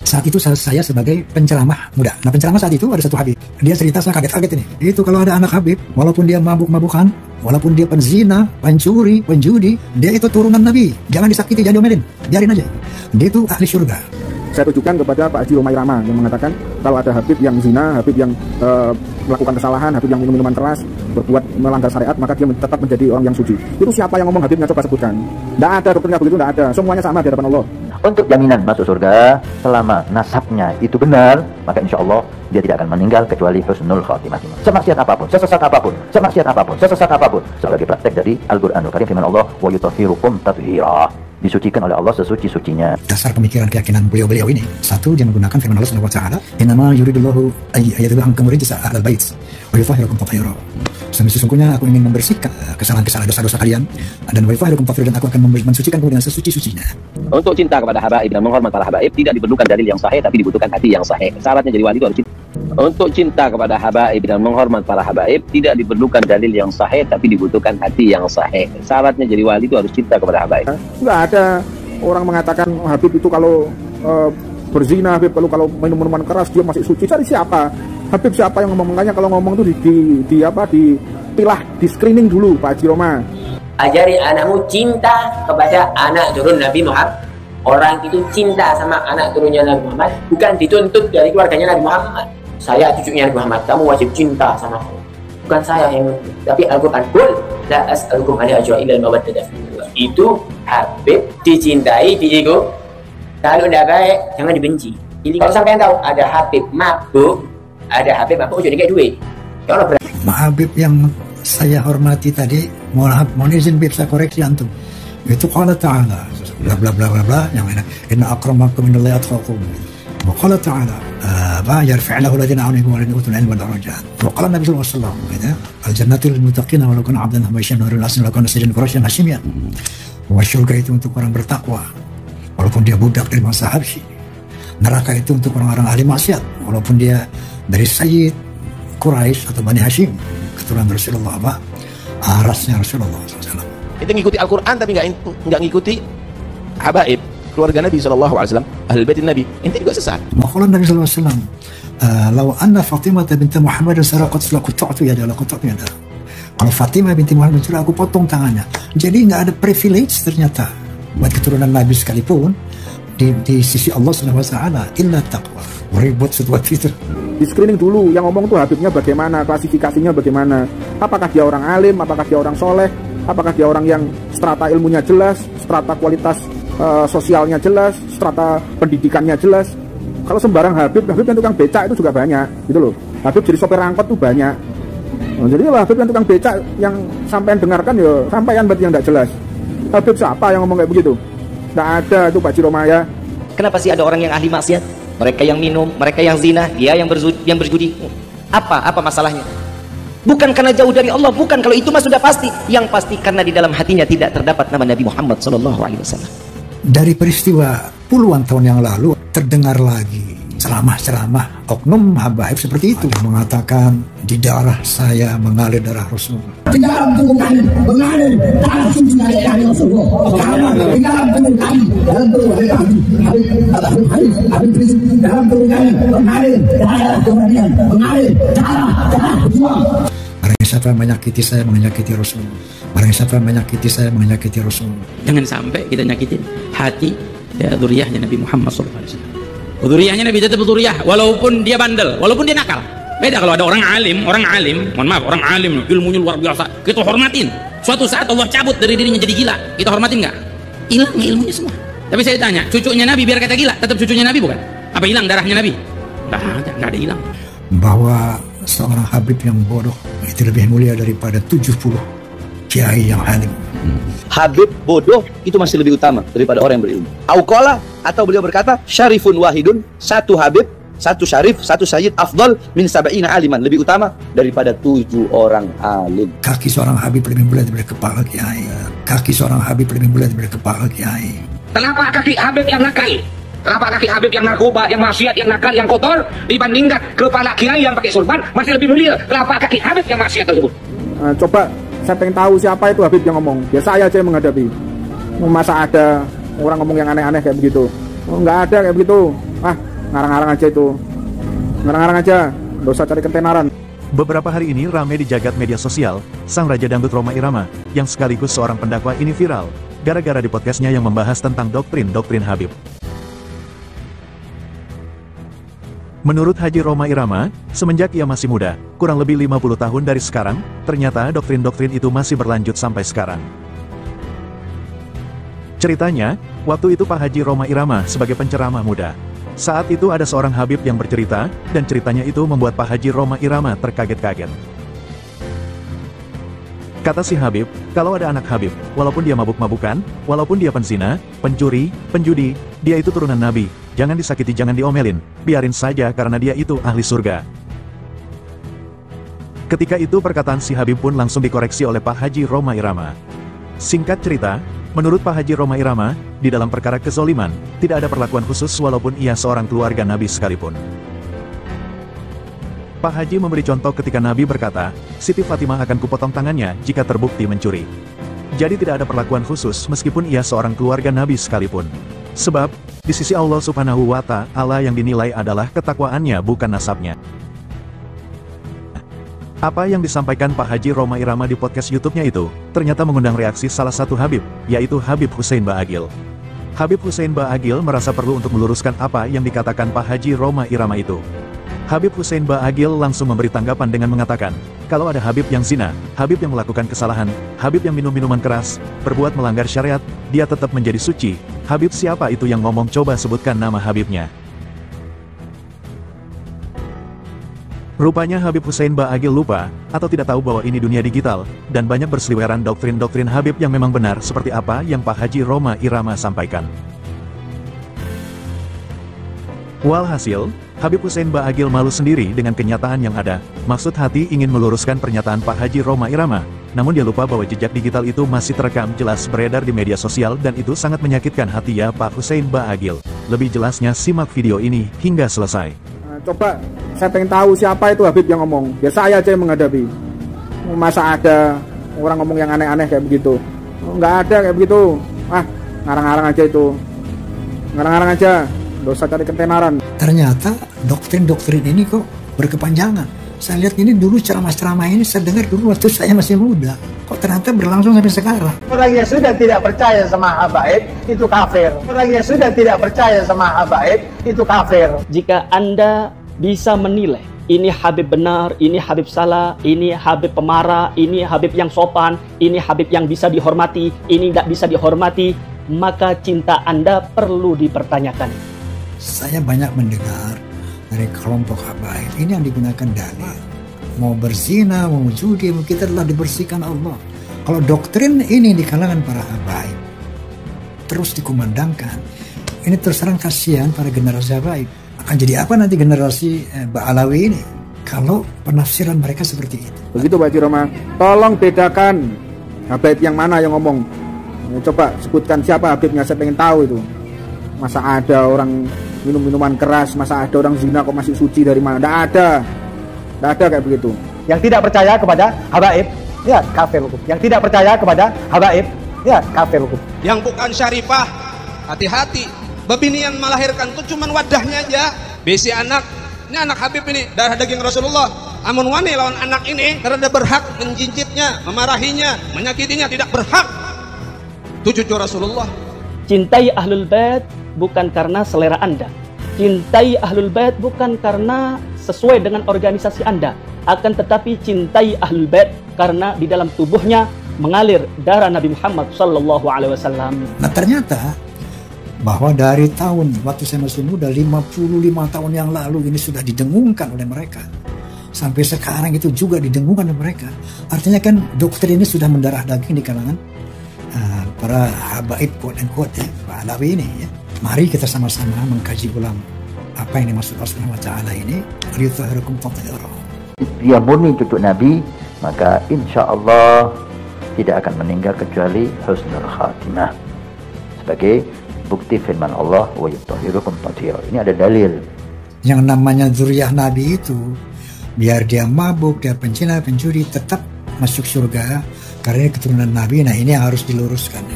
Saat itu saya sebagai penceramah muda. Nah, penceramah saat itu ada satu Habib. Dia cerita, saya kaget-kaget ini. Itu kalau ada anak Habib, walaupun dia mabuk-mabukan, walaupun dia penzina, pencuri, penjudi, dia itu turunan Nabi. Jangan disakiti, jangan diomelin. Biarin aja. Dia itu ahli surga. Saya tujukan kepada Pak Haji Romai Rama yang mengatakan kalau ada Habib yang zina, Habib yang melakukan kesalahan, Habib yang minum minuman keras, berbuat melanggar syariat, maka dia tetap menjadi orang yang suci. Itu siapa yang ngomong Habibnya, coba sebutkan. Tidak ada dokternya begitu, tidak ada. Semuanya sama di hadapan Allah. Untuk jaminan masuk surga, selama nasabnya itu benar, maka insya Allah dia tidak akan meninggal kecuali husnul khatimah. Semaksiat apapun, sesesat apapun, semaksiat apapun, sesesat apapun. Sebagai praktek dari Al-Quranul Karim, firman Allah, wa yutahhirukum tathira. Disucikan oleh Allah sesuci-sucinya. Dasar pemikiran keyakinan beliau-beliau ini, satu, dia menggunakan firman Allah Subhanahu wa taala, "Innama yuridullahu ayyadhhiba ankum rijsa ahlal bait wa yutahhirakum tathira." Sesungguhnya aku ingin membersihkan kesalahan-kesalahan dosa-dosa kalian, dan wa yutahhirakum tathira, dan aku akan mensucikan kamu dengan sesuci-sucinya. Untuk cinta kepada habaib dan menghormat para habaib tidak diperlukan dalil yang sahih, tapi dibutuhkan hati yang sahih. Syaratnya jadi wali itu harus cinta. Untuk cinta kepada habaib dan menghormat para habaib tidak diperlukan dalil yang sahih, tapi dibutuhkan hati yang sahih. Syaratnya jadi wali itu harus cinta kepada habaib. Enggak ada orang mengatakan Habib itu kalau berzina, Habib kalau minum minuman keras dia masih suci. Cari siapa? Habib siapa yang ngomong? Makanya kalau ngomong tuh dipilah, di screening dulu Pak Haji Roma. Ajari anakmu cinta kepada anak turun Nabi Muhammad. Orang itu cinta sama anak turunnya Nabi Muhammad bukan dituntut dari keluarganya Nabi Muhammad. Saya cucunya Nabi Muhammad, kamu wajib cinta sama aku. Bukan saya yang, tapi Al-Quran. Qul la as'alukum alaihi ajran illa al-mawaddah fillah. Itu Habib dicintai di ego. Kalau tidak baik jangan dibenci. Ini kalau sampai tahu ada Habib mabuk, jadi kayak duit. Kalau Habib yang saya hormati tadi, mohon izin Bib, saya koreksi antum. Itu qala ta'ala bla bla bla bla bla, yang inna akramakum minallahi atqakum. Wa qala ta'ala yarfa' lahu alladhina amanu wa lam yutul ilma darajat. Wa qala Nabi sallallahu alaihi wasallam, al-jannatu lil muttaqin wa law kana 'abdan habasyan nurul asn law kana sayyidan quraisyan hasyimiyan. Wa syurga itu untuk orang bertakwa walaupun dia budak dari bangsa Habsyi. Neraka itu untuk orang-orang ahli maksiat walaupun dia dari Sayyid Quraisy atau Bani Hashim, keturunan Rasulullah, rasnya Rasulullah SAW. Itu ngikuti Al-Quran tapi nggak ngikuti habaib, keluarga Nabi SAW, ahlul bait Nabi. Ini juga sesat. Maqala Nabi SAW, "Law anna Fatimah binti Muhammad saraqat laqata'tu yadaha laqata'tu yadaha." Kalau Fatimah binti Muhammad mencuri, aku potong tangannya. Jadi nggak ada privilege ternyata buat keturunan Nabi sekalipun di sisi Allah Subhanahu wa taala illa taqwa. Ribut sebuah fitur. Di screening dulu, yang ngomong tuh Habibnya bagaimana, klasifikasinya bagaimana, apakah dia orang alim, apakah dia orang soleh, apakah dia orang yang strata ilmunya jelas, strata kualitas sosialnya jelas, strata pendidikannya jelas. Kalau sembarang Habib yang tukang becak itu juga banyak gitu loh. Habib jadi sopir angkot tuh banyak. Nah, jadi Habib yang tukang becak yang sampean dengarkan ya sampean berarti yang tidak jelas. Habib siapa yang ngomong kayak begitu? Tidak ada itu Pak Haji Roma ya. Kenapa sih ada orang yang ahli maksiat? Mereka yang minum, mereka yang zina, dia yang berjudi. Apa masalahnya? Bukan karena jauh dari Allah, bukan, kalau itu mah sudah pasti. Yang pasti karena di dalam hatinya tidak terdapat nama Nabi Muhammad SAW. Dari peristiwa puluhan tahun yang lalu terdengar lagi ceramah-ceramah oknum habaib seperti itu yang mengatakan di darah saya mengalir darah Rasul. Di dalam tubuh kami mengalir darah suci dari Rasulullah. Di dalam tubuh kami, dalam tubuh kami, dalam tubuh kami mengalir darah kemudian mengalir darah semua. Barang siapa yang menyakiti saya menyakiti Rasul. Barang siapa yang menyakiti saya menyakiti Rasul. Jangan sampai kita nyakitin hati dzurriyyahnya Nabi Muhammad SAW. Dzurriyyahnya Nabi tetap dzurriyyah walaupun dia bandel, walaupun dia nakal. Beda kalau ada orang alim, mohon maaf, orang alim ilmunya luar biasa, kita hormatin. Suatu saat Allah cabut dari dirinya jadi gila, kita hormatin nggak? Hilang ilmunya semua. Tapi saya tanya, cucunya Nabi biar kata gila, tetap cucunya Nabi bukan? Apa hilang darahnya Nabi? Nggak ada hilang. Bahwa seorang Habib yang bodoh itu lebih mulia daripada 70 kiai yang alim. Habib bodoh itu masih lebih utama daripada orang yang berilmu. Auqala, atau beliau berkata, syarifun wahidun, satu Habib, satu syarif, satu sayyid, afdal min sab'ina aliman, lebih utama daripada 7 orang alim. Kaki seorang Habib lebih mulia daripada kepala kiai. Kaki seorang Habib lebih mulia daripada kepala kiai. Kenapa kaki Habib yang nakal? Kenapa kaki Habib yang narkoba, yang maksiat, yang nakal, yang kotor dibandingkan kepala kiai yang pakai sorban masih lebih mulia? Kenapa kaki Habib yang maksiat tersebut? Coba saya pengen tahu siapa itu Habib yang ngomong. Ya saya aja yang menghadapi. Masa ada orang ngomong yang aneh-aneh kayak begitu? Nggak ada kayak begitu. Ngarang-ngarang aja itu. Ngarang-ngarang aja, nggak usah cari ketenaran. Beberapa hari ini ramai di jagat media sosial, sang Raja Dangdut Rhoma Irama, yang sekaligus seorang pendakwah ini viral, gara-gara di podcastnya yang membahas tentang doktrin-doktrin Habib. Menurut Haji Rhoma Irama, semenjak ia masih muda, kurang lebih 50 tahun dari sekarang, ternyata doktrin-doktrin itu masih berlanjut sampai sekarang. Ceritanya, waktu itu Pak Haji Rhoma Irama sebagai penceramah muda. Saat itu ada seorang Habib yang bercerita, dan ceritanya itu membuat Pak Haji Rhoma Irama terkaget-kaget. Kata si Habib, kalau ada anak Habib, walaupun dia mabuk-mabukan, walaupun dia penzina, pencuri, penjudi, dia itu turunan Nabi, jangan disakiti, jangan diomelin, biarin saja karena dia itu ahli surga. Ketika itu perkataan si Habib pun langsung dikoreksi oleh Pak Haji Rhoma Irama. Singkat cerita, menurut Pak Haji Rhoma Irama, di dalam perkara kezoliman, tidak ada perlakuan khusus walaupun ia seorang keluarga Nabi sekalipun. Pak Haji memberi contoh ketika Nabi berkata, Siti Fatimah akan kupotong tangannya jika terbukti mencuri. Jadi tidak ada perlakuan khusus meskipun ia seorang keluarga Nabi sekalipun. Sebab, di sisi Allah Subhanahu wa Ta'ala yang dinilai adalah ketakwaannya bukan nasabnya. Apa yang disampaikan Pak Haji Rhoma Irama di podcast YouTube-nya itu, ternyata mengundang reaksi salah satu Habib, yaitu Habib Hussein Ba'agil. Habib Hussein Ba'agil merasa perlu untuk meluruskan apa yang dikatakan Pak Haji Rhoma Irama itu. Habib Hussein Ba'agil langsung memberi tanggapan dengan mengatakan, kalau ada Habib yang zina, Habib yang melakukan kesalahan, Habib yang minum minuman keras, berbuat melanggar syariat, dia tetap menjadi suci. Habib siapa itu yang ngomong, coba sebutkan nama Habibnya. Rupanya Habib Hussein Ba'agil lupa, atau tidak tahu bahwa ini dunia digital, dan banyak berseliweran doktrin-doktrin Habib yang memang benar seperti apa yang Pak Haji Rhoma Irama sampaikan. Walhasil, Habib Hussein Ba'agil malu sendiri dengan kenyataan yang ada. Maksud hati ingin meluruskan pernyataan Pak Haji Rhoma Irama, namun dia lupa bahwa jejak digital itu masih terekam jelas beredar di media sosial dan itu sangat menyakitkan hati ya Pak Hussein Ba'agil. Lebih jelasnya simak video ini hingga selesai. Coba, saya pengen tahu siapa itu Habib yang ngomong. Biar saya aja yang menghadapi. Masa ada orang ngomong yang aneh-aneh kayak begitu? Nggak ada kayak begitu. Ngarang-ngarang aja itu. Ngarang-ngarang aja. Nggak usah cari ketenaran. Ternyata doktrin-doktrin ini kok berkepanjangan. Saya lihat ini dulu ceramah-ceramah ini saya dengar dulu waktu saya masih muda. Kok ternyata berlangsung sampai sekarang. Orang yang sudah tidak percaya sama habaib itu kafir. Orang yang sudah tidak percaya sama habaib itu kafir. Jika Anda bisa menilai ini Habib benar, ini Habib salah, ini Habib pemarah, ini Habib yang sopan, ini Habib yang bisa dihormati, ini tidak bisa dihormati, maka cinta Anda perlu dipertanyakan. Saya banyak mendengar dari kelompok habaib ini yang digunakan dalil. Mau berzina, mau judi, kita telah dibersihkan Allah. Kalau doktrin ini di kalangan para habaib terus dikumandangkan, ini terserang kasihan para generasi habaib. Akan jadi apa nanti generasi Ba'alawi ini kalau penafsiran mereka seperti itu? Begitu Pak Haji Rhoma. Tolong bedakan habaib yang mana yang ngomong. Coba sebutkan siapa habibnya, saya pengen tahu itu. Masa ada orang minum minuman keras, masa ada orang zina kok masih suci dari mana? Tidak ada. Tidak ada kayak begitu. Yang tidak percaya kepada habaib, ya kafir hukum. Yang tidak percaya kepada habaib, ya kafir hukum. Yang bukan syarifah, hati-hati. Bebinian melahirkan itu cuman wadahnya aja. Besi anak, ini anak Habib ini, darah daging Rasulullah. Amun wani lawan anak ini, karena berhak menjinjitnya, memarahinya, menyakitinya, tidak berhak. Itu cucu Rasulullah. Cintai Ahlul Bait bukan karena selera Anda. Cintai Ahlul Bait bukan karena sesuai dengan organisasi Anda. Akan tetapi cintai Ahlul Bait karena di dalam tubuhnya mengalir darah Nabi Muhammad SAW. Nah ternyata bahwa dari tahun waktu saya masih muda 55 tahun yang lalu ini sudah didengungkan oleh mereka. Sampai sekarang itu juga didengungkan oleh mereka. Artinya kan doktrin ini sudah mendarah daging di kalangan para habaib quote and quote ya, Ba'alawi ini ya. Mari kita sama-sama mengkaji ulang apa yang dimaksud Allah Subhanahu wa Ta'ala ini. Dia murni cucu Nabi, maka insya Allah tidak akan meninggal kecuali husnul khatimah. Sebagai bukti firman Allah, wa yutahhirukum tathira. Ini ada dalil. Yang namanya zuriyah Nabi itu, biar dia mabuk, dia pencina, pencuri, tetap masuk surga karena keturunan Nabi. Nah ini yang harus diluruskan.